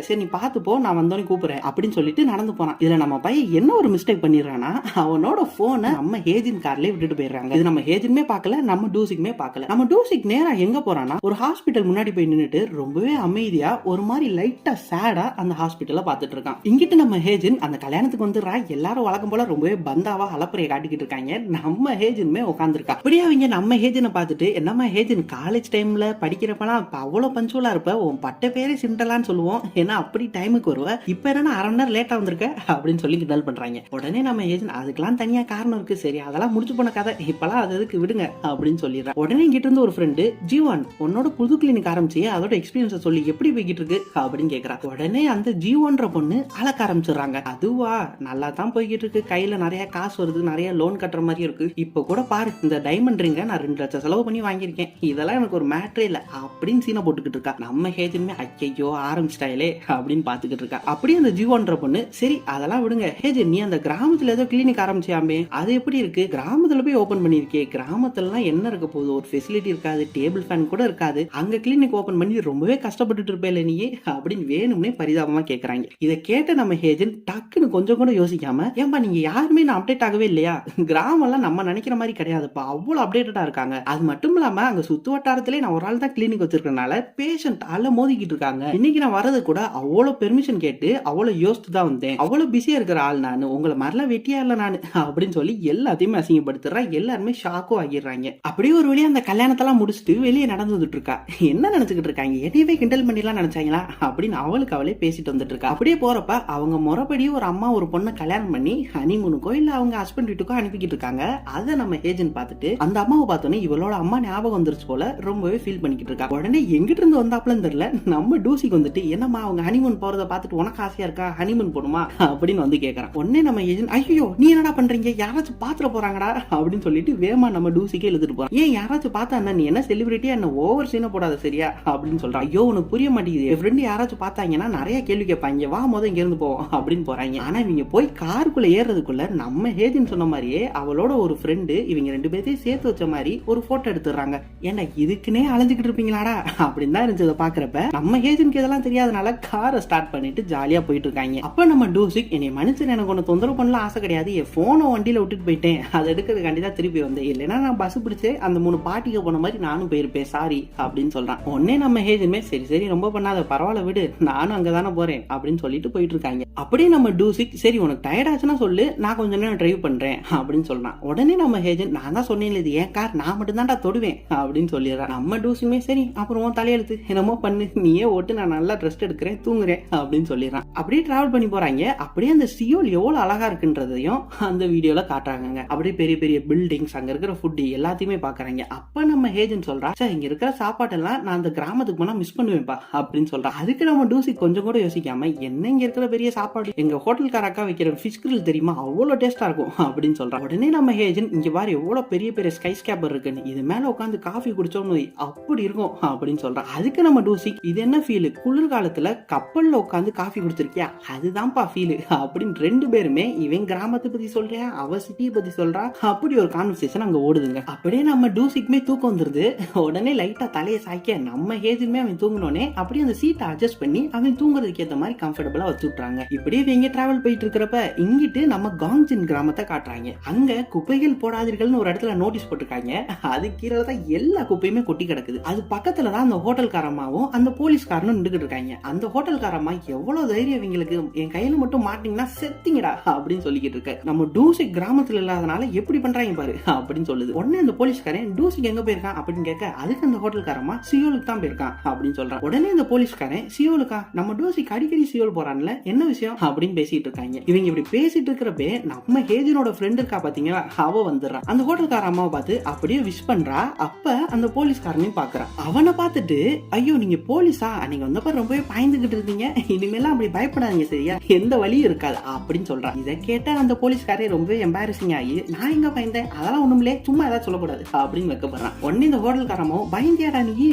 சரி நீ பார்த்து போ நான் வந்தோடனே கூப்பிடுறேன் அப்படின்னு சொல்லிட்டு நடந்து போறான். இதுல நம்ம பையன் என்ன ஒரு மிஸ்டேக் பண்ணிடுறானா, அவனோட போனை நம்ம ஹேஜின் கார்லயே விட்டுட்டு போயிடுறாங்க. இது நம்ம ஹேஜின்மே பார்க்கல, நம்ம டூசிக்குமே பார்க்கல. நம்ம டூசிக் நேரா எங்க போறானா ஒரு ஹாஸ்பிட்டல் முன்னாடி போய் நின்னுட்டு ரொம்பவே அமைதியா ஒரு மாதிரி லைட்டா சேடா அந்த ஹாஸ்பிட்டல பாத்துட்டு இருக்கான். இங்கிட்டு நம்ம ஹேஜின் அந்த கல்யாணத்துக்கு வந்துடுறா. எல்லாரும் வழக்கம் போல ரொம்பவே பந்தாவா அலப்பறையை காட்டிக்கிட்டு இருக்காங்க. நம்ம ஹேஜின்மே உட்காந்துருக்கா. அப்படியே அவங்க நம்ம ஹேஜினை பார்த்துட்டு என்னம்மா ஹேஜின் காலேஜ் டைம்ல படிக்கிறப்பெல்லாம் அவ்வளவு பஞ்சுவலா இருப்ப, உன் பட்ட பேரே சிண்டலான்னு சொல்லுவோம், ஏன்னா அப்படி டைமுக்கு வருவ, இப்ப என்ன அரை மணி நேரம் லேட்டா வந்திருக்க அப்படின்னு சொல்லி கிண்டல் பண்றாங்க. உடனே நம்ம ஏஜென்ட் அதுக்கெல்லாம் தனியா காரணம் இருக்கு, சரி அதெல்லாம் முடிச்சு போன கதை, இப்பெல்லாம் அது எதுக்கு விடுங்க அப்படின்னு சொல்லிடுறான். உடனே இங்கிட்ட இருந்து ஒரு ஃப்ரெண்டு ஜீவான் உன்னோட புது கிளினிக் ஆரம்பிச்சு அதோட எக்ஸ்பீரியன்ஸ் சொல்லி எப்படி போய்கிட்டு இருக்கு அப்படின்னு கேக்குறா. உடனே அந்த ஜீவான்ற பொண்ணு அழக்க ஆரம்பிச்சிடுறாங்க. அதுவா நல்லா தான் போய்கிட்டு இருக்கு, கையில நிறைய காசு வருது, நிறைய லோன் கட்டுற மாதிரி இருக்கு, இப்ப கூட பாரு இந்த டைமண்ட் ரிங்க நான் 2 லட்சம் செலவு பண்ணி வாங்கியிருக்கேன், இதெல்லாம் எனக்கு ஒரு மேட்ரே இல்ல அப்படின்னு சீனை போட்டுக்கிட்டு இருக்கா. நம்ம ஹேஜன்மே ஐயோ ஆரம்பிச்சிட்டாயிலே அப்படின்னு பாத்துக்கிட்டு இருக்கா. அப்படியே அந்த ஜீவான்ற பொண்ணு சரி அதெல்லாம் விடுங்க ஹேஜன், நீ அந்த கிராமத்துல ஏதோ கிளினிக் ஆரம்பிச்சியாமே அது எப்படி இருக்கு, கிராமத்துல போய் ஓபன் பண்ணிருக்கே, கிராமத்துல என்ன இருக்க போகுது, ஒரு ஃபெசிலிட்டி இருக்காது, டேபிள் ஃபேன் கூட இருக்காது, அங்க கிளினிக் ஓபன் பண்ணி ரொம்பவே கஷ்டப்பட்டுட்டு இருப்பேல நீ அப்படின்னு வேணும்னே பரிதாபமா கேக்குறாங்க. இதை கேட்ட நம்ம ஹேஜன் டக்குன்னு கொஞ்சம் கூட யோசிக்காம, ஏன்பா நீங்க யாருமே நான் அப்டேட் ஆகவே இல்லையா, கிராமம் எல்லாம் நம்ம நினைக்கிற மாதிரி கிடையாதுப்பா, அவ்வளவு அப்டேட்டடா இருக்காங்க, அது மட்டும் இல்லாம அங்க சுத்து வட்டாரத்திலே நான் ஒரு ஆள் தான் கிளினிக் வச்சிருக்கனால பேஷண்ட் ஆள மோதிக்கிட்டு இருக்காங்க, இன்னைக்கு நான் வரது கூட அவ்வளவு பெர்மிஷன் கேட்டு அவ்வளவு யோசித்து தான் வந்தேன், அவ்வளவு பிஸியா இருக்கிற ஆள் நான், உங்களை மாதிரிலாம் வெட்டியா இல்ல நான் அப்படின்னு சொல்லி எல்லாத்தையுமே அசிங்கப்படுத்துறா. எல்லாருமே ஷாக்கும் ஆகிடுறாங்க. அப்படியே ஒரு வழியா அந்த கல்யாணத்தெல்லாம் முடிச்சுட்டு வெளியே நடந்து வந்துட்டு இருக்கா. என்ன நினைச்சுக்கிட்டு இருக்காங்க, என்னையவே கிண்டல் பண்ணிலாம் நினைச்சாங்களா அப்படின்னு அவளுக்கு அவளே பேசிட்டு வந்துட்டு இருக்கா. அப்படியே போறப்ப அவங்க முறைப்படி ஒரு அம்மா ஒரு பொண்ணை கல்யாணம் பண்ணி ஹனிமூனுக்கோ இல்ல அவங்க ஹஸ்பண்ட் வீட்டுக்கோ அனுப்பிக்கிட்டு இருக்காங்க. அதை நம்ம ஏஜென்ட் பார்த்துட்டு அந்த அம்மாவை பார்த்தோன்னே இவளோட அம்மா ஞாபகம் வந்துருச்சு போல ரொம்பவே ஃபீல் பண்ணிக்கிட்டு இருக்கா. உடனே எங்கிட்ட இருந்து வந்தாப்லன்னு தெரியல நம்ம டூசிக்கு வந்துட்டு என்னம்மா அவங்க ஹனிமூன் போறதை பார்த்துட்டு உனக்கு ஆசையா இருக்கா, ஹனிமூன் போடுமா அப்படின்னு வந்து கேட்கறான். உடனே நம்ம ஏஜென்ட் ஐயோ நீ என்னடா பண்றீங்க, யாராச்சும் பாத்துற போறாங்கடா அப்படின்னு சொல்லிட்டு வேமா நம்ம டூசிக்கே எழுதிட்டு போறான். ஏன் யாராச்சும் பார்த்தா நீ என்ன செலிபிரிட்டியா என்ன ஓவர் சீனை போடாத சரியா அப்படின்னு சொல்றான். ஐயோ உனக்கு புரிய மாட்டேங்குது, என் ஃப்ரெண்ட் யாராச்சும் பார்த்தாங்கன்னா நிறைய கேள்வி கேட்பாங்க, வா மொதல் இங்க இருந்து போவோம் அப்படின்னு போறாங்க. ஆனா இவங்க போய் காருக்குள்ள ஏறதுக்குள்ள நம்ம ஏஜென்ட் சொன்ன மாதிரியே அவளோட ஒரு ஃப்ரெண்டு இவங்க 2 பேர்த்தையும் சேர்த்து வச்ச மாதிரி ஒரு போட்டோ எடுத்துறாங்க. ஏன்னா இதுக்குன்னே அலைஞ்சுக்கிட்டு இருப்பீங்களாடா அப்படின்னு தான் இருந்துச்சு பாக்குறப்ப. நம்ம ஏஜென்ட்க்கு இதெல்லாம் தெரியாதனால காரை ஸ்டார்ட் பண்ணிட்டு ஜாலியா போயிட்டு இருக்காங்க. அப்ப நம்ம டூசிக் என்னை மனுஷன் எனக்கு ஒன்னு தொந்தரவு பண்ணலாம் ஆசை கிடையாது, என் போனை வண்டியில விட்டுட்டு போயிட்டேன், அதை எடுக்கிறதுக்காண்டி தான் திருப்பி வந்தேன், இல்லைன்னா நான் பஸ் பிடிச்சு அந்த 3 பாட்டிக்கு போன மாதிரி நானும் போயிருப்பேன் சாரி அப்படின்னு சொல்றான். உடனே நம்ம ஏஜென்ட்மே சரி சரி ரொம்ப பண்ணாத பரவாயில்ல விடு, நானும் அங்கதானே போறேன் அப்படின்னு சொல்லிட்டு போயிட்டு இருக்காங்க. அப்படியே நம்ம டூசிக் சரி உனக்கு டயர்ட் ஆச்சுன்னா சொல்லு நான் கொஞ்ச நேரம் டிரைவ் பண்றேன் அப்படின்னு சொல்றான். உடனே நம்ம ஏஜென்ட் நான் தான் சொன்னேன் இது ஏன் கார், நான் மட்டும் தான்டா தொடுவேன் அப்படின்னு சொல்லிடுறான். நம்ம டூசிக்குமே சரி அப்புறம் தலையெழுத்து என்னமோ பண்ணு, நீயே ஓட்டு நான் நல்லா ரெஸ்ட் எடுக்கிறேன் தூங்குறேன் அப்படின்னு சொல்லிடுறான். அப்படியே டிராவல் பண்ணி போறாங்க. அப்படியே அந்த சியோல் எவ்வளவு அழகா இருக்குன்றதையும் அந்த வீடியோல காட்டுறாங்க. அப்படியே பெரிய பெரிய பில்டிங்ஸ், அங்க இருக்கிற ஃபுட் எல்லாத்தையுமே பாக்குறாங்க. அப்ப நம்ம ஏஜென்ட் சொல்றா சார் இங்க இருக்கிற சாப்பாட்டெல்லாம் நான் அந்த கிராமத்துக்கு போனா மிஸ் பண்ணுவேன்ப்பா அப்படின்னு சொல்றான். அதுக்கு நம்ம டூசி கொஞ்சம் கூட யோசிக்காம என்ன இங்க இருக்கிற பெரிய சாப்பாடு, எங்க ஹோட்டல்கார அக்கா வைக்கிற ஃபிஷ் கிரில் தெரியுமா அவ்வளவு டேஸ்டா இருக்கும் அப்படின்னு சொல்றான். உடனே நம்ம ஏஜென்ட் இங்க பாரு எவ்வளவு பெரிய பெரிய ஸ்கை ஸ்கேப்பர் இருக்குன்னு, இது மேல உட்காந்து காஃபி குடிச்சோம்னு அப்படி இருக்கும் அப்படின்னு சொல்றான். அதுக்கு நம்ம டூசி இது என்ன ஃபீல், குளிர்காலத்துல கப்பல்ல உட்காந்து காஃபி குடிச்சிருக்கியா அதுதான்ப்பா ஃபீல் அப்படின்னு 2 பேருமே இவன் கிராமத்தை பத்தி சொல்றேன், அவ சிட்டியை பத்தி சொல்றா, அப்படி ஒரு கான்வர்சேஷன் அங்க ஓடுதுங்க. அப்படியே நம்ம டூசிக்குமே தூக்கம் வந்துருது. உடனே லைட்டா தலையை சாய்க்க நம்ம ஹேஜனுமே அவன் தூங்கினோனே அப்படியே அந்த சீட்டை அட்ஜஸ்ட் பண்ணி அவன் தூங்குறதுக்கு ஏத்த மாதிரி கம்ஃபர்டபுளா வச்சு விட்டுறாங்க. இப்படியே இவங்க டிராவல் போயிட்டு இருக்கிறப்ப இங்கிட்டு நம்ம காங்ஜின் கிராமத்தை காட்டுறாங்க. அங்க குப்பைகள் போடாதீர்கள்னு ஒரு இடத்துல நோட்டீஸ் போட்டிருக்காங்க. அது கீழே தான் எல்லா குப்பையுமே கொட்டி கிடக்குது. அது பக்கத்துல தான் அந்த ஹோட்டல்காரமாவும் அந்த போலீஸ்காரனும் நின்றுகிட்டு இருக்காங்க. அந்த ஹோட்டல்காரமா எவ்வளவு தைரியம் இவங்களுக்கு, என் கையில மட்டும் மாட்டீங்கன்னா செத்திங்கடா அப்படின்னு சொல்லிக்கிட்டு இருக்க. நம்ம டூசிக் கிராமத்துல இல்லாதனால எப்படி பண்றாங்க பாரு அப்படின்னு சொல்லுது. உடனே அந்த போலீஸ்காரன் டூசிக் எங்க போயிருக்கான் அப்படின்னு கேட்க, அதுக்கு அந்த ஹோட்டல்காரமா சியோலுக்கு தான் போயிருக்கான் அப்படின்னு சொல்றான். உடனே அந்த போலீஸ்காரன் சியோலுக்கா, நம்ம டூசிக் அடிக்கடி சியோல் போறான்ல, என்ன விஷயம் அப்படின்னு பேசிட்டு இருக்காங்க. இவங்க இப்படி பேசிட்டு இருக்கிறப்பே நம்ம ஹேஜனோட ஃப்ரெண்ட் இருக்கா பாத்தீங்களா, அவ வந்துடுறான். அந்த ஹோட்டல்கார அம்மாவை பார்த்து அப்படியே விஷ் பண்றா. அப்ப அந்த போலீஸ்காரனையும் பாக்குறான். அவனை பார்த்துட்டு, ஐயோ நீங்க போலீஸா, நீங்க வந்தப்ப ரொம்பவே பயந்துகிட்டு இருந்தீங்க, இனிமேலாம் அப்படி பயப்படாதீங்க சரியா, எந்த வழியும் இருக்காது அப்படின்னு சொல்றான். இதை கேட்ட அந்த போலீஸ்காரே ரொம்பவே எம்பாரசிங் ஆகி, நான் எங்க பயந்தேன், அதெல்லாம் ஒண்ணுமில்லே, சும்மா ஏதாவது சொல்லக்கூடாது அப்படின்னு வைக்கப்படுறான். உடனே இந்த ஹோட்டல்காரமோ பயந்தியாடா நீ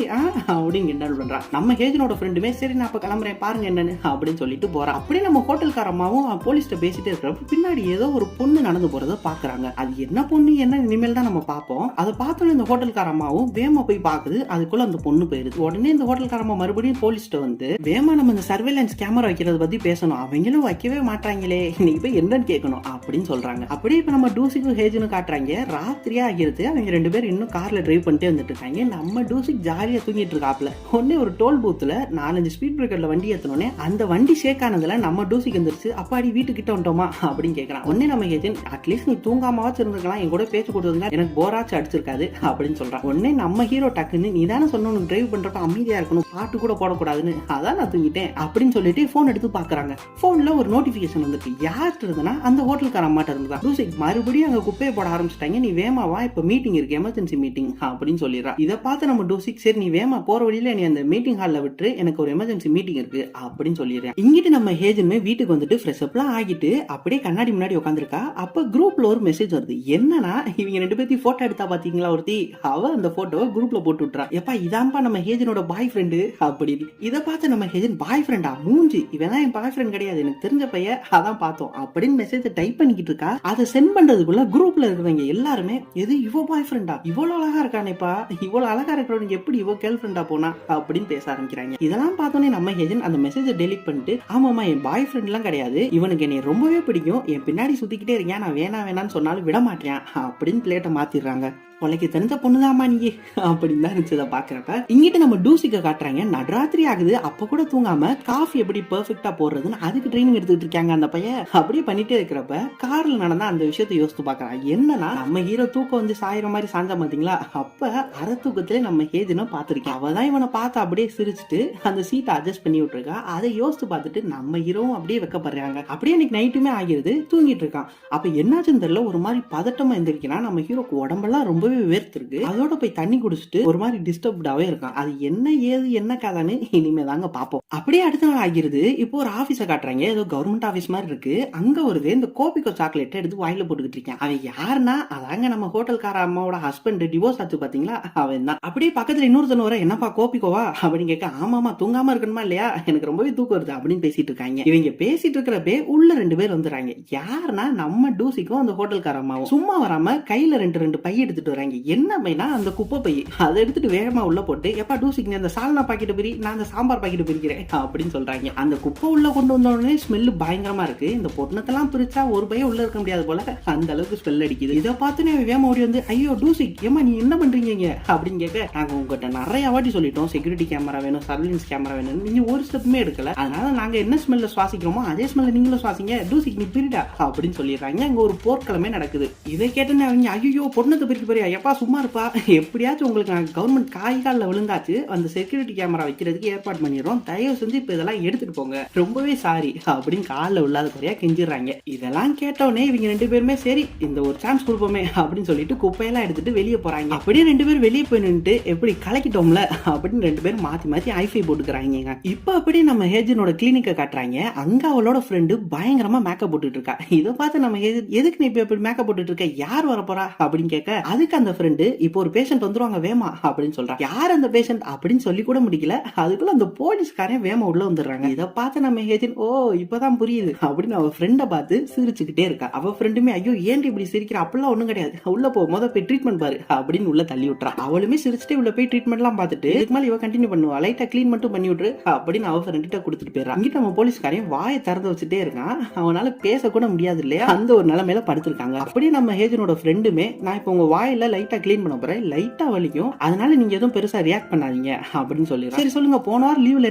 அப்படின்னு கிண்டல் பண்றான். நம்ம ஹேஜனோட ஃப்ரெண்டுமே சரி நான் அப்ப கிளம்புறேன் பாருங்க என்னன்னு அப்படின்னு சொல்லிட்டு போறான். அப்படியே நம்ம ஹோட்டல்காரமாவும் போலீஸ்ட பேசிட்டே இருக்கிறப்ப பின்னாடி ஏதோ ஒரு பொண்ணு நடந்து போறத பாக்குறாங்க. அது என்ன பொண்ணு என்ன இனிமேல் தான் நம்ம பார்ப்போம். அதை பார்த்தோன்னு இந்த ஹோட்டல்காரமாவும் வேமா போய் பாக்குது. அதுக்குள்ள அந்த பொண்ணு போயிருது. உடனே இந்த ஹோட்டல்காரமா மறுபடியும் போலீஸ்ட வந்து, வேமா நம்ம இந்த சர்வேலன்ஸ் கேமரா வைக்கிறத பத்தி பேசணும், அவங்களும் வைக்கவே மாட்டாங்களே, இன்னைக்கு போய் என்னன்னு கேட்கணும் அப்படின்னு சொல்றாங்க. அப்படியே இப்ப நம்ம டூசிக்கும் ஹேஜனும் காட்டுறாங்க. ராத்திரியா ஆகிருது. அவங்க 2 பேரும் இன்னும் கார்ல டிரைவ் பண்ணிட்டே வந்துட்டு இருக்காங்க. நம்ம டூசிக் ஜாலியா தூங்கிட்டு இருக்காப்ல. உடனே ஒரு டோல் பூத்துல 4-5 ஸ்பீட் பிரேக்கர்ல வண்டி ஏத்தனோடனே அந்த வண்டி ஷேக் ஆனதுல நம்ம டூசிக்கு வந்துருச்சு. அப்பாடி வீட்டுக்கிட்ட வந்துட்டோமா அப்படின்னு கேட்கறான். உடனே நம்ம ஹேஜன், அட்லீஸ்ட் நீ தூங்காமவாச்சு இருந்திருக்கலாம், என் கூட பேச்சு கொடுத்ததுங்க, எனக்கு போராச்சு அடிச்சிருக்காது அப்படின்னு சொல்றான். உடனே நம்ம ஹீரோ டக்குன்னு, நீ தானே சொன்ன டிரைவ் பண்றப்ப அமைதியா இருக்கணும், பாட்டு கூட போடக்கூடாதுன்னு, அதான் நான் தூங்கிட்டேன் அப்படின்னு சொல்லிட்டு போன் எடுத்து பாக்குறாங்க. போன்ல ஒரு நோட்டிபிகேஷன் வந்துருக்கு. யார்கிட்ட இருந்தனா அந்த ஹோட்டல்கார அம்மாட்ட இருந்தா. டூசிக் மறுபடியும் அங்க குப்பையை போட ஆரம்பிச்சிட்டாங்க. நீ வேமாவா, இப்ப மீட்டிங் இருக்கு, எமர்ஜென்சி மீட்டிங் அப்படின்னு சொல்லிடுறா. இதை பார்த்து நம்ம டூசிக், சரி நீ வேமா போற வழியில நீ அந்த மீட்டிங் ஹால்ல விட்டு, எனக்கு ஒரு எமர்ஜென்சி மீட்டிங் இருக்கு அப்படின்னு சொல்லிடுறேன். இங்கிட்டு நம்ம ஹேஜனுமே வீட்டுக்கு வந்துட்டு ஃப்ரெஷ் அப்லாம் ஆகிட்டு அப்படியே கண்ணாடி முன்னாடி உட்காந்துருக்கா. அப்ப குரூப்ல ஒரு மெசேஜ் வருது. என்னன்னா, இவங்க 2 பேர்த்தையும் போட்டோ எடுத்தா பாத்தீங்களா ஒருத்தி, அவ அந்த போட்டோவை குரூப்ல போட்டு விட்டுறா. எப்பா இதான்பா நம்ம ஹேஜனோட பாய் ஃப்ரெண்டு அப்படின்னு. இதை பார்த்து நம்ம ஹேஜன், பாய் ஃப்ரெண்டா மூஞ்சி, இவன் தான் என் பாய் ஃப்ரெண்ட் கிடையாது, எனக்கு தெரிஞ்ச பையன், அதான் பார்த்தோம் அப்படின்னு மெசேஜ் டைப் பண்ணிக்கிட்டு இருக்கா. அதை சென்ட் பண்றதுக்குள்ள குரூப்ல இருக்கிறவங்க எல்லாருமே, எது இவ பாய் ஃப்ரெண்டா, இவ்வளவு அழகா இருக்கானேப்பா, இவ்வளவு அழகா இருக்கிறவங்க எப்படி இவ கேர்ள் ஃப்ரெண்டா போனா அப்படின்னு பேச ஆரம்பிக்கிறாங்க. இதெல்லாம் பார்த்தோன்னே நம்ம ஹேஜன் அந்த மெசேஜை டெலிட் பண்ணிட்டு, ஆமாமா என் பாய் ஃப்ரெண்ட் எல்லாம் கிடையாது, இவனுக்கு என்னை ரொம்பவே பிடிக்கும், என் பின்னாடி சுத்திக்கிட்டே இருக்கேன், நான் வேணான்னு சொன்னாலும் விட மாட்டேன் அப்படின்னு பிளேட்டை மாத்திடுறாங்க. உனக்கு தெரிஞ்ச பொண்ணுதாமா நீ அப்படின்னு தான் இருந்துச்சு. பாக்குறப்ப இங்கிட்ட நம்ம டூசிக்க காட்டுறாங்க. நடுராத்திரி ஆகுது, அப்ப கூட தூங்காம காஃபி எப்படி பெர்ஃபெக்ட்டா போடுறதுன்னு அதுக்கு ட்ரைனிங் எடுத்துட்டு இருக்காங்க அந்த பையன். அப்படியே பண்ணிட்டே இருக்கிறப்ப கார்ல நடந்தா அந்த விஷயத்தை யோசித்து பாக்குறான். என்னன்னா, நம்ம ஹீரோ தூக்கம் வந்து சாயிற மாதிரி சாஞ்சா பாத்தீங்களா, அப்ப அரை தூக்கத்திலே நம்ம ஹேஜனை பாத்திருக்கேன். அவதான் இவனை பார்த்து அப்படியே சிரிச்சுட்டு அந்த சீட்டை அட்ஜஸ்ட் பண்ணி விட்டுருக்கா. அதை யோசித்து பார்த்துட்டு நம்ம ஹீரோவும் அப்படியே வைக்கப்படுறாங்க. அப்படியே இன்னைக்கு நைட்டுமே ஆகிருது, தூங்கிட்டு இருக்கான். அப்ப என்னாச்சுன்னு தெரியல, ஒரு மாதிரி பதட்டமா எந்திரிக்கிறான். நம்ம ஹீரோக்கு உடம்பெல்லாம் ரொம்பவே வேர்த்திருக்கு. அதோட போய் தண்ணி குடிச்சிட்டு ஒரு மாதிரி டிஸ்டர்ப்டாவே இருக்கான். அது என்ன ஏது என்ன கதைன்னு இனிமே தாங்க பாப்போம். அப்படியே அடுத்த நாள் ஆகிருது. இப்போ ஒரு ஆபீஸ காட்டுறாங்க. ஏதோ கவர்மெண்ட் ஆபீஸ் மாதிரி இருக்கு. அங்க வருது இந்த கோபிகோ சாக்லேட் எடுத்து வாயில போட்டுக்கிட்டு இருக்கேன். அவன் யாருன்னா, அதாங்க நம்ம ஹோட்டல்கார அம்மாவோட ஹஸ்பண்ட், டிவோர்ஸ் ஆச்சு பாத்தீங்களா, அவன் தான். அப்படியே பக்கத்துல இன்னொருத்தன் வர, என்னப்பா கோபிகோவா அப்படின்னு கேட்க, ஆமாமா தூங்காம இருக்கணுமா இல்லையா, எனக்கு ரொம்பவே தூக்கம் வருது அப்படின்னு பேசிட்டு இருக்காங்க. இவங்க பேசிட்டு இருக்கிறப்பே உள்ள 2 பேர் வந்துறாங்க. யாருன்னா, நம்ம டூசிக்கும் அந்த ஹோட்டல்கார அம்மாவும். சும்மா வராம கையில 2 பை எடுத்துட்டு வராங்க. என்ன பையனா, அந்த குப்பை பை, அதை எடுத்துட்டு வேகமா உள்ள போட்டு, எப்பா டூசிக்கு அந்த சால்னா பாக்கெட் பிரி, நான் அந்த சாம்பார் பாக்கெட் பிரிக்கிறேன் அப்படின்னு சொல்றாங்க. அந்த குப்பை உள்ள கொண்டு வந்தோடனே ஸ்மெல் பயங்கரமா இருக்கு. இந்த பொட்டணத்தெல்லாம் பிரிச்சா ஒரு பையன் உள்ள இருக்க முடியாது போல, அந்த அளவுக்கு ஸ்மெல் அடிக்குது. இதை பார்த்துனே வேகமா ஓடி வந்து, ஐயோ டூசிக் ஏமா நீ என்ன பண்றீங்க அப்படின்னு கேட்க, நாங்க உங்ககிட்ட நிறைய வாட்டி சொல்லிட்டோம் செக்யூரிட்டி கேமரா வேணும், சர்வேலன்ஸ் கேமரா வேணும், நீங்க ஒரு ஸ்டெப்புமே எடுக்கல, அதனால நாங்க என்ன ஸ்மெல்ல சுவாசிக்கிறோமோ அதே ஸ்மெல்ல நீங்களும் சுவாசிங்க, டூசிக் நீ பிரிடா அப்படின்னு சொல்லிடுறாங்க. அங்க ஒரு போர்க்கிழமை நடக்குது. இதை கேட்டேன்னு அவங்க, ஐயோ பொண்ணத்தை பிரிக்க போறியா, எப்பா சும்மா இருப்பா, எப்படியாச்சும் உங்களுக்கு நாங்கள் கவர்மெண்ட் காய்காலில் விழுந்தாச்சு, அந்த செக்யூரிட்டி கேமரா வைக்கிறதுக்கு ஏற்பாடு பண்ணிடுறோம், தயவு செஞ்சு இப்போ இதெல்லாம் எடுத்துட்டு போங்க, ரொம்பவே சாரி அப்படின்னு காலில் விழாத குறையா கெஞ்சிடுறாங்க. இதெல்லாம் கேட்டோடனே இவங்க 2 பேருமே சரி இந்த ஒரு சான்ஸ் கொடுப்போமே அப்படின்னு சொல்லிட்டு குப்பையெல்லாம் எடுத்துட்டு வெளியே போறாங்க. அப்படியே 2 பேரும் வெளியே போய் நின்றுட்டு, எப்படி கலக்கிட்டோம்ல அப்படின்னு 2 பேரும் மாத்தி மாத்தி ஐஃபை போட்டுக்கிறாங்க. இப்போ அப்படியே நம்ம ஹேஜனோட கிளினிக்கை காட்டுறாங்க. அங்க அவளோட ஃப்ரெண்டு பயங்கரமா மேக்கப் போட்டுட்டு இருக்கா. இதை பார்த்து நம்ம எதுக்கு நீ இப்ப எப்படி மேக்கப் போட்டுட்டு இருக்க, யார் வர போறா அப்படின்னு கேட்க, அதுக்கு அதுக்கு அந்த ஃப்ரெண்டு இப்போ ஒரு பேஷண்ட் வந்துருவாங்க வேமா அப்படின்னு சொல்றான். யார் அந்த பேஷண்ட் அப்படின்னு சொல்லி கூட முடிக்கல, அதுக்குள்ள அந்த போலீஸ்காரன் வேமா உள்ள வந்துடுறாங்க. இதை பார்த்து நம்ம ஏஜென்ட் ஓ இப்பதான் புரியுது அப்படின்னு அவ ஃப்ரெண்ட பார்த்து சிரிச்சுக்கிட்டே இருக்கா. அவ ஃப்ரெண்டுமே ஐயோ ஏன் இப்படி சிரிக்கிற, அப்படிலாம் ஒண்ணும் கிடையாது, உள்ள போ முத போய் ட்ரீட்மெண்ட் பாரு அப்படின்னு உள்ள தள்ளி விட்டுறா. அவளுமே சிரிச்சுட்டே உள்ள போய் ட்ரீட்மெண்ட் எல்லாம் பார்த்துட்டு இதுக்கு மேல இவ கண்டினியூ பண்ணுவா, லைட்டா கிளீன் மட்டும் பண்ணி விட்டுரு அப்படின்னு அவ ஃப்ரெண்ட கொடுத்துட்டு போயிடறான். இங்கிட்ட நம்ம போலீஸ்காரையும் வாயை திறந்து வச்சுட்டே இருக்கான். அவனால பேச கூட முடியாது இல்லையா, அந்த ஒரு நிலைமையில படுத்திருக்காங்க. அப்படியே நம்ம ஏஜென்டோட ஃப்ரெண்டுமே நான் இப்போ உங்க வாயில லைட்டா கிளீன் பண்ண போறேன், லைட்டா வலிக்கும், அதனால நீங்க எதுவும் பெருசா ரியாக்ட் பண்ணாதீங்க அப்படின்னு சொல்லிடுறான். சரி சொல்லுங்க போன வாரம் லீவ்ல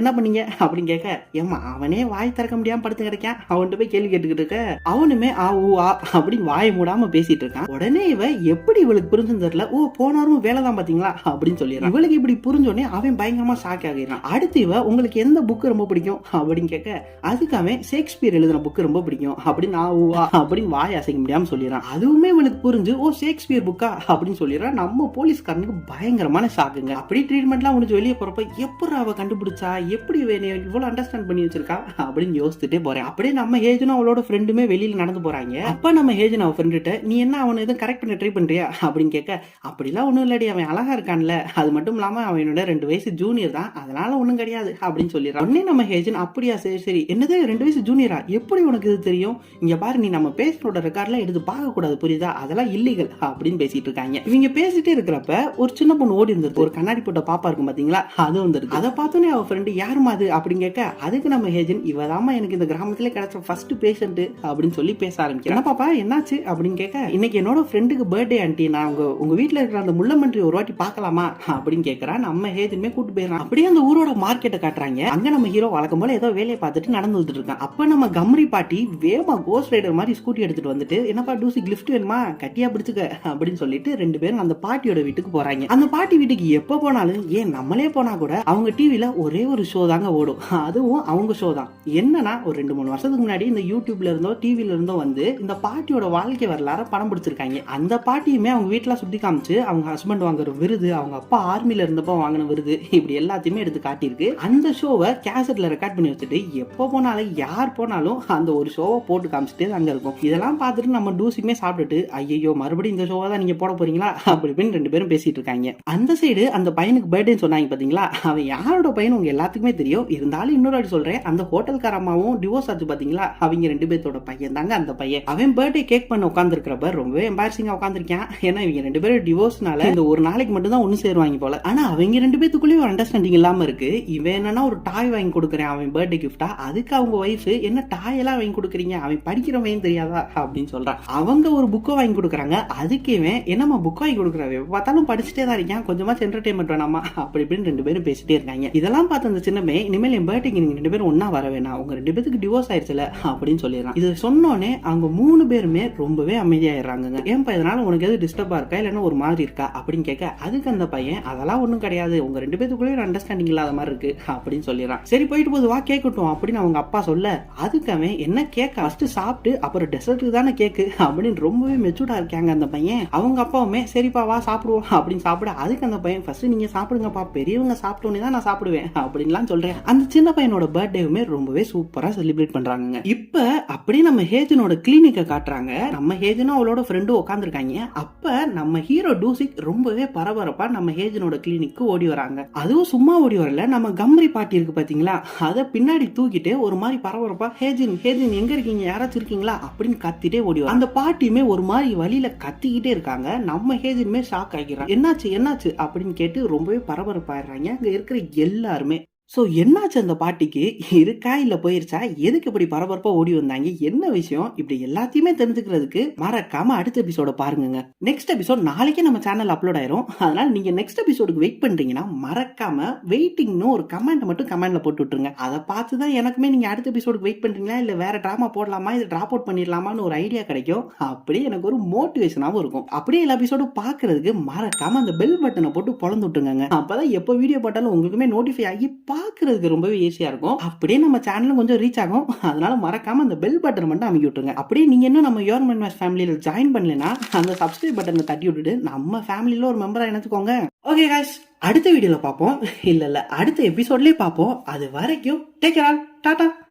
என்ன பண்ணீங்க அப்படின்னு கேட்க, ஏமா அவனே வாய் திறக்க முடியாம படுத்து கிடைக்கான், அவன்கிட்ட போய் கேள்வி கேட்டுக்கிட்டு இருக்க. அவனுமே ஆ ஊ ஆ அப்படின்னு வாய் மூடாம பேசிட்டு இருக்கான். உடனே இவ எப்படி இவளுக்கு புரிஞ்சுன்னு தெரியல, ஓ போன வாரம் வேலை தான் பாத்தீங்களா அப்படின்னு சொல்லிடுறான். இவளுக்கு இப்படி புரிஞ்சோடனே அவன் பயங்கரமா ஷாக் ஆகிறான். அடுத்து இவ உங்களுக்கு எந்த புக் ரொம்ப பிடிக்கும் அப்படின்னு கேட்க, அதுக்கு அவன் ஷேக்ஸ்பியர் எழுதின புக் ரொம்ப பிடிக்கும் அப்படின்னு ஆ ஊ ஆ அப்படின்னு வாய் அசைக்க முடியாம சொல்லிடுறான். அதுவுமே இவளுக்கு புரிஞ்சு ஓ ஷேக்ஸ்பியர் புக்கா அப்படின்னு சொல்லிடுறான். நம்ம போலீஸ்காரனுக்கு பயங்கரமான ஷாக்குங்க. அப்படி ட்ரீட்மெண்ட்லாம் முடிஞ்சு வெளியே போறப்ப எப்படி அவ கண்டுபிடிச்சா, எப்படி இவ்வளவு அண்டர்ஸ்டாண்ட் பண்ணி வச்சிருக்கா அப்படின்னு யோசிச்சுட்டே போறேன். அப்படியே நம்ம ஏஜனும் அவளோட ஃப்ரெண்டுமே வெளியில நடந்து போறாங்க. அப்ப நம்ம ஏஜன் அவ ஃப்ரெண்ட்ட நீ என்ன அவனை எதுவும் கரெக்ட் பண்ண ட்ரை பண்றியா அப்படின்னு கேட்க, அப்படிலாம் ஒண்ணும் இல்லடி, அவன் அழகா இருக்கான்ல, அது மட்டும் இல்லாம அவனோட 2 வயசு ஜூனியர் தான், அதனால ஒண்ணும் கிடையாது அப்படின்னு சொல்லிடுறான். உடனே நம்ம ஏஜன் அப்படியா சரி சரி என்னது 2 வயசு ஜூனியரா, எப்படி உனக்கு இது தெரியும், இங்க பாரு நீ நம்ம பேசுறோட ரெக்கார்ட்ல எடுத்து பார்க்க கூடாது புரியுதா, அதெல்லாம் இல்லீகல் அப்படின்னு பேசிட்டு இருக்காங்க. இவங்க பேசிட்டே இருக்கிறப்ப ஒரு சின்ன பொண்ணு ஓடி இருந்தது, ஒரு கண்ணாடி போட்ட பாப்பா இருக்கும் பாத்தீங்களா, அது வந்துருக்கு. அதை பார்த்தோன்னே அவ ஃப்ரெண்டு யாருமா அது அப்படின்னு கேட்க, அதுக்கு நம்ம ஏஜன் இவதாமா எனக்கு இந்த கிராமத்திலே கிடைச்ச ஃபர்ஸ்ட் பேஷண்ட் அப்படின்னு சொல்லி பேச ஆரம்பிக்கிறேன். என்ன பாப்பா என்னாச்சு அப்படின்னு கேட்க, இன்னைக்கு என்னோட ஃப்ரெண்டுக்கு பர்த்டே ஆண்டி, நான் உங்க வீட்டுல இருக்கிற அந்த முள்ளமன்றி ஒரு வாட்டி பார்க்கலாமா அப்படின்னு கேட்கறான். நம்ம ஏஜனுமே கூட்டு போயிடறான். அப்படியே அந்த ஊரோட மார்க்கெட்டை காட்டுறாங்க. அங்க நம்ம ஹீரோ வழக்கம் போல ஏதோ வேலையை பார்த்துட்டு நடந்து வந்துட்டு இருக்கான். அப்ப நம்ம கம்ரி பாட்டி வேமா கோஸ்ட் ரைடர் மாதிரி ஸ்கூட்டி எடுத்துட்டு வந்துட்டு, என்னப்பா டூசி கிஃப்ட் வேணுமா கட்டியா பிடிச்சுக்க அப்படின்னு சொல்லிட்டு 2 பேரும் அந்த பாட்டியோட வீட்டுக்கு போறாங்க. அந்த பாட்டி வீட்டுக்கு எப்ப போனாலும் ஏன் நம்மளே போனா கூட அவங்க டிவில ஒரே ஒரு ஷோ தாங்க ஓடும், அதுவும் அவங்க ஷோ தான். என்னன்னா ஒரு 2-3 வருஷத்துக்கு முன்னாடி இந்த யூடியூப்ல இருந்தோ டிவில இருந்தோ வந்து இந்த பாட்டியோட வாழ்க்கை வரலாற படம் பிடிச்சிருக்காங்க. அந்த பாட்டியுமே அவங்க வீட்டுல சுத்தி காமிச்சு அவங்க ஹஸ்பண்ட் வாங்குற விருது, அவங்க அப்பா ஆர்மில இருந்தப்போ வாங்கின விருது, இப்படி எல்லாத்தையுமே எடுத்து காட்டியிருக்கு. அந்த ஷோவை கேசட்ல ரெக்கார்ட் பண்ணி வச்சுட்டு எப்போ போனாலும் யார் போனாலும் அந்த ஒரு ஷோவை போட்டு காமிச்சிட்டே அங்க இருக்கும். இதெல்லாம் பார்த்துட்டு நம்ம டூசிக்குமே சாப்பிட்டுட்டு ஐயோ மறுபடியும் இந்த ஷோவை தான் நீங்க போட போறீங்களா அப்படி 2 பேரும் பேசிட்டு இருக்காங்க. அந்த சைடு அந்த பையனுக்கு பர்த்டே சொன்னாங்க பாத்தீங்களா, அவன் யாரோட பையன் உங்க எல்லாத்துக்குமே தெரியும், இருந்தாலும் இன்னொரு வாட்டி சொல்றேன், அந்த ஹோட்டல்கார அம்மாவும் டிவோர்ஸ் ஆச்சு பாத்தீங்களா, அவங்க 2 பேர்த்தோட பையன் தாங்க அந்த பையன். அவன் பர்த்டே கேக் பண்ண உட்கார்ந்து இருக்கிறப்ப ரொம்பவே எம்பாரசிங்கா உட்காந்துருக்கான். ஏன்னா இவங்க 2 பேரும் டிவோர்ஸ்னால இந்த ஒரு நாளைக்கு மட்டும் தான் ஒண்ணு சேருவாங்க போல. ஆனா அவங்க 2 பேத்துக்குள்ளேயும் அண்டர்ஸ்டாண்டிங் இல்லாம இருக்கு. இவன் என்னன்னா ஒரு டாய் வாங்கி கொடுக்குறேன் அவன் பர்த்டே கிஃப்டா, அதுக்கு அவங்க வைஃப் என்ன டாய் எல்லாம் வாங்கி கொடுக்குறீங்க, அவன் படிக்கிறவன் தெரியாதா அப்படின்னு சொல்றான். அவங்க ஒரு புக்கை வாங்கி கொடுக்குறாங்க, அதுக்கு இவன் என்னமா புக் வாங்கி கொடுக்குறாங்க, பார்த்தாலும் படிச்சுட்டே தான் இருக்கான், கொஞ்சமா என்டர்டைன்மெண்ட் வேணாமா அப்படி இப்படின்னு 2 பேரும் பேசிட்டே இருக்காங்க. இதெல்லாம் பார்த்து அந்த சின்னமே இனிமேல் என் பர்த்டேக்கு நீங்க 2 பேரும் ஒன்னா வர வேணாம், உங்க 2 பேருக்கு டிவோர்ஸ் ஆயிடுச்சுல அப்படின்னு சொல்லிடுறான். இது சொன்னோன்னே அவங்க 3 பேருமே ரொம்பவே அமைதியாயிடுறாங்க. ஏன் இதனால உனக்கு எது டிஸ்டர்பா இருக்கா இல்லன்னா ஒரு மாதிரி இருக்கா அப்படின்னு கேட்க, அதுக்கு அந்த பையன் அதெல்லாம் ஒண்ணும் கிடையாது, உங்க 2 பேத்துக்குள்ளே ஒரு அண்டர்ஸ்டாண்டிங் இல்லாத மாதிரி இருக்கு அப்படின்னு சொல்லிடுறான். சரி போயிட்டு போது வா கேட்கட்டும் அப்படின்னு அவங்க அப்பா சொல்ல, அதுக்கு அவன் என்ன கேட்க ஃபர்ஸ்ட் சாப்பிட்டு அப்புறம் டெசர்ட்டுக்கு தானே கேக்கு அப்படின்னு ரொம்பவே மெச்சூர்டா இருக்காங்க அந்த பையன். அவங்க அப்பாவுமே சரிப்பா வா சாப்பிடுவோம் அப்படின்னு சாப்பிட, அதுக்கு அந்த பையன் ஃபர்ஸ்ட் நீங்க சாப்பிடுங்கப்பா, பெரியவங்க சாப்பிட்டோன்னே தான் நான் சாப்பிடுவேன் அப்படின்லாம் சொல்றேன். அந்த சின்ன பையனோட பர்த்டேவுமே ரொம்பவே சூப்பரா செலிப்ரேட் பண்றாங்க. இப்ப அப்படியே நம்ம ஹேஜனோட கிளினிக்கை காட்டுறாங்க. நம்ம ஹேஜனும் அவளோட ஃப்ரெண்டும் உட்காந்துருக்காங்க. அப்ப நம்ம ஹீரோ டூசிக் ரொம்பவே பரபரப்பா நம்ம ஹேஜனோட கிளினிக்கு ஓடி வராங்க. அதுவும் சும்மா ஓடி வரல, நம்ம கம்ரி பாட்டி இருக்கு பாத்தீங்களா, அதை பின்னாடி தூக்கிட்டு ஒரு மாதிரி பரபரப்பா ஹேஜன் ஹேஜன் எங்க இருக்கீங்க யாராச்சும் இருக்கீங்களா அப்படின்னு கத்திட்டே ஓடி வர. அந்த பாட்டியுமே ஒரு மாதிரி வழியில கத்திக்கிட்டே இருக்காங்க. நம்ம ஹேஜனுமே ஷாக் ஆகிறாங்க. என்னாச்சு என்னாச்சு அப்படின்னு கேட்டு ரொம்பவே பரபரப்பாயிடுறாங்க அங்க இருக்கிற எல்லாருமே. சோ என்னாச்சு அந்த பாட்டிக்கு, இருக்கா இல்ல போயிருச்சா, எதுக்கு இப்படி பரபரப்பா ஓடி வந்தாங்க, என்ன விஷயம், இப்படி எல்லாத்தையுமே தெரிஞ்சுக்கிறதுக்கு மறக்காம அடுத்த எபிசோட பாருங்க. நெக்ஸ்ட் எபிசோட் நாளைக்கே நம்ம சேனல் அப்லோட் ஆயிரும். அதனால நீங்க நெக்ஸ்ட் எபிசோடுக்கு வெயிட் பண்றீங்கன்னா மறக்காம வெயிட்டிங்னு ஒரு கமெண்ட் மட்டும் கமெண்ட்ல போட்டு விட்டுருங்க. அதை பார்த்துதான் எனக்குமே நீங்க அடுத்த எபிசோடுக்கு வெயிட் பண்றீங்களா இல்ல வேற டிராமா போடலாமா இது டிராப் அவுட் பண்ணிடலாமான்னு ஒரு ஐடியா கிடைக்கும். அப்படியே எனக்கு ஒரு மோட்டிவேஷனாவும் இருக்கும். அப்படியே எல்லா எபிசோடும் பாக்குறதுக்கு மறக்காம அந்த பெல் பட்டனை போட்டு பொழந்து விட்டுருங்க. அப்பதான் எப்போ வீடியோ போட்டாலும் உங்களுக்குமே நோட்டிஃபை ஆகி பாக்குறதுக்கு ரொம்பவே ஈஸியா இருக்கும். அப்படியே நம்ம சேனலும் கொஞ்சம் ரீச் ஆகும். அதனால மறக்காம அந்த பெல் பட்டன் மட்டும் அமைக்கி விட்டுருங்க. அப்படியே நீங்க இன்னும் நம்ம யோர் மென்மாஸ் ஃபேமிலியில ஜாயின் பண்ணலனா அந்த சப்ஸ்கிரைப் பட்டனை தட்டி விட்டுட்டு நம்ம ஃபேமிலியில ஒரு மெம்பரா இணைச்சுக்கோங்க. ஓகே गाइस, அடுத்த வீடியோல பாப்போம். இல்ல அடுத்த எபிசோட்லயே பாப்போம். அது வரைக்கும் டேக் கேர், டாடா.